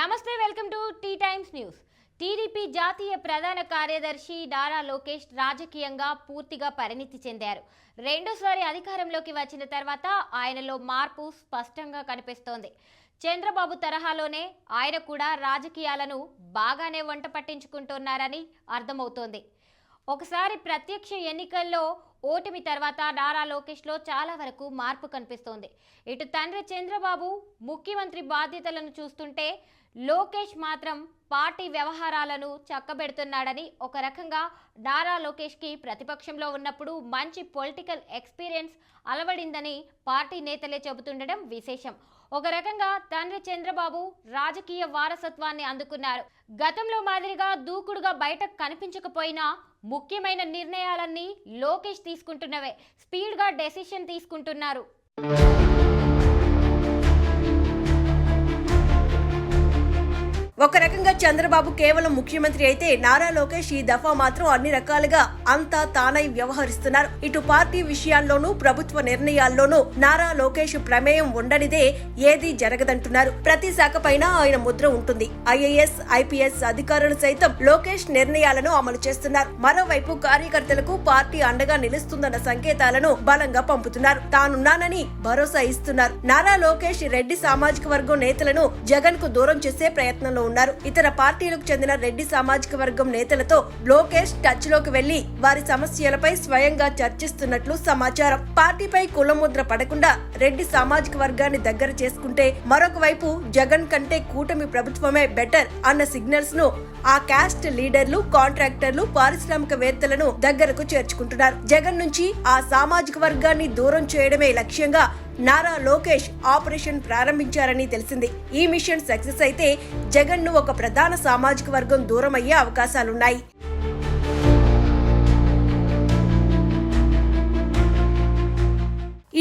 నమస్తే, welcome to T times news. TDP జాతీయ ప్రధాన కార్యదర్శి నారా లోకేష్ రాజకీయంగా పూర్తిగా పరిణితి చెందారు. రెండోసారి అధికారంలోకి వచ్చిన తర్వాత ఆయనలో మార్పు స్పష్టంగా కనిపిస్తోంది. చంద్రబాబు తరహాలోనే ఆయన కూడా రాజకీయాలను బాగానే వంట పట్టించుకుంటున్నారని అర్థమవుతోంది. ఒకసారి ప్రత్యక్ష ఎన్నికల్లో ఓటమి తర్వాత నారా లోకేష్లో చాలా వరకు మార్పు కనిపిస్తోంది. ఇటు తండ్రి చంద్రబాబు ముఖ్యమంత్రి బాధ్యతలను చూస్తుంటే లోకేష్ మాత్రం పార్టీ వ్యవహారాలను చక్కబెడుతున్నాడని, ఒక రకంగా నారా లోకేష్కి ప్రతిపక్షంలో ఉన్నప్పుడు మంచి పొలిటికల్ ఎక్స్పీరియన్స్ అలవడిందని పార్టీ నేతలే చెబుతుండడం విశేషం. ఒక రకంగా తండ్రి చంద్రబాబు రాజకీయ వారసత్వాన్ని అందుకున్నారు. గతంలో మాదిరిగా దూకుడుగా బయటకు కనిపించకపోయినా ముఖ్యమైన నిర్ణయాలన్నీ లోకేష్ తీసుకుంటున్నవే. స్పీడ్గా డెసిషన్ తీసుకుంటున్నారు. ఒక రకంగా చంద్రబాబు కేవలం ముఖ్యమంత్రి అయితే నారా లోకేష్ ఈ దఫా మాత్రం అన్ని రకాలుగా అంతా తానై వ్యవహరిస్తున్నారు. ఇటు పార్టీ విషయాల్లోనూ ప్రభుత్వ నిర్ణయాల్లోనూ నారా లోకేష్ ప్రమేయం ఉండనిదే ఏదీ జరగదంటున్నారు. ప్రతి శాఖ పైన ఆయన ముద్ర ఉంటుంది. ఐఏఎస్, ఐపీఎస్ అధికారులు సైతం లోకేష్ నిర్ణయాలను అమలు చేస్తున్నారు. మరోవైపు కార్యకర్తలకు పార్టీ అండగా నిలుస్తుందన్న సంకేతాలను బలంగా పంపుతున్నారు. తానున్నానని భరోసా ఇస్తున్నారు. నారా లోకేష్ రెడ్డి సామాజిక వర్గం నేతలను జగన్ కు దూరం చేసే ప్రయత్నంలో ఉన్నారు. ఇతర పార్టీలకు చెందిన రెడ్డి సామాజిక వర్గం నేతలతో లోకేష్ టచ్ లోకి వెళ్లి వారి సమస్యలపై స్వయంగా చర్చిస్తున్నట్లు సమాచారం. పార్టీపై కులముద్ర పడకుండా రెడ్డి సామాజిక వర్గాన్ని దగ్గర చేసుకుంటే మరొక వైపు జగన్ కంటే కూటమి ప్రభుత్వమే బెటర్ అన్న సిగ్నల్స్ ను ఆ క్యాస్ట్ లీడర్లు, కాంట్రాక్టర్లు, పారిశ్రామికవేత్తలను దగ్గరకు చేర్చుకుంటున్నారు. జగన్ నుంచి ఆ సామాజిక వర్గాన్ని దూరం చేయడమే లక్ష్యంగా నారా లోకేష్ ఆపరేషన్ ప్రారంభించారని తెలిసింది. ఈ మిషన్ సక్సెస్ అయితే జగన్ ను ఒక ప్రధాన సామాజిక వర్గం దూరం అయ్యే అవకాశాలున్నాయి.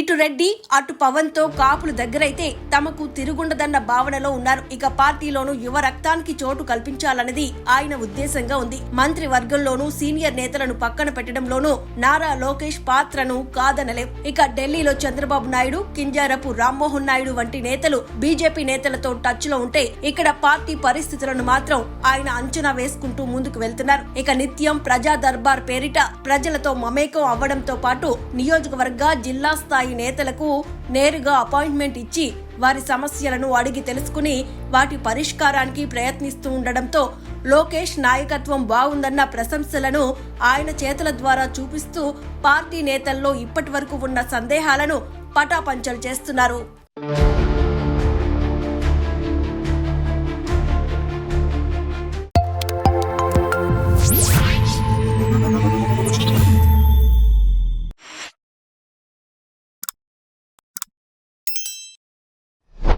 ఇటు రెడ్డి అటు పవన్ తో కాపులు దగ్గరైతే తమకు తిరుగుండదన్న భావనలో ఉన్నారు. ఇక పార్టీలోనూ యువ రక్తానికి చోటు కల్పించాలన్నది ఆయన ఉద్దేశంగా ఉంది. మంత్రి వర్గంలోనూ సీనియర్ నేతలను పక్కన పెట్టడంలోనూ నారా లోకేష్ పాత్రను కాదనలేం. ఇక ఢిల్లీలో చంద్రబాబు నాయుడు, కింజారపు రామ్మోహన్ నాయుడు వంటి నేతలు బీజేపీ నేతలతో టచ్ లో ఉంటే ఇక్కడ పార్టీ పరిస్థితులను మాత్రం ఆయన అంచనా వేసుకుంటూ ముందుకు వెళ్తున్నారు. ఇక నిత్యం ప్రజా దర్బార్ పేరిట ప్రజలతో మమేకం అవ్వడంతో పాటు నియోజకవర్గ, జిల్లా స్థాయి నేతలకు నేరుగా అపాయింట్మెంట్ ఇచ్చి వారి సమస్యలను అడిగి తెలుసుకుని వాటి పరిష్కారానికి ప్రయత్నిస్తూ ఉండడంతో లోకేష్ నాయకత్వం బాగుందన్న ప్రశంసలను ఆయన చేతుల ద్వారా చూపిస్తూ పార్టీ నేతల్లో ఇప్పటి వరకు ఉన్న సందేహాలను పటాపంచలు చేస్తున్నారు.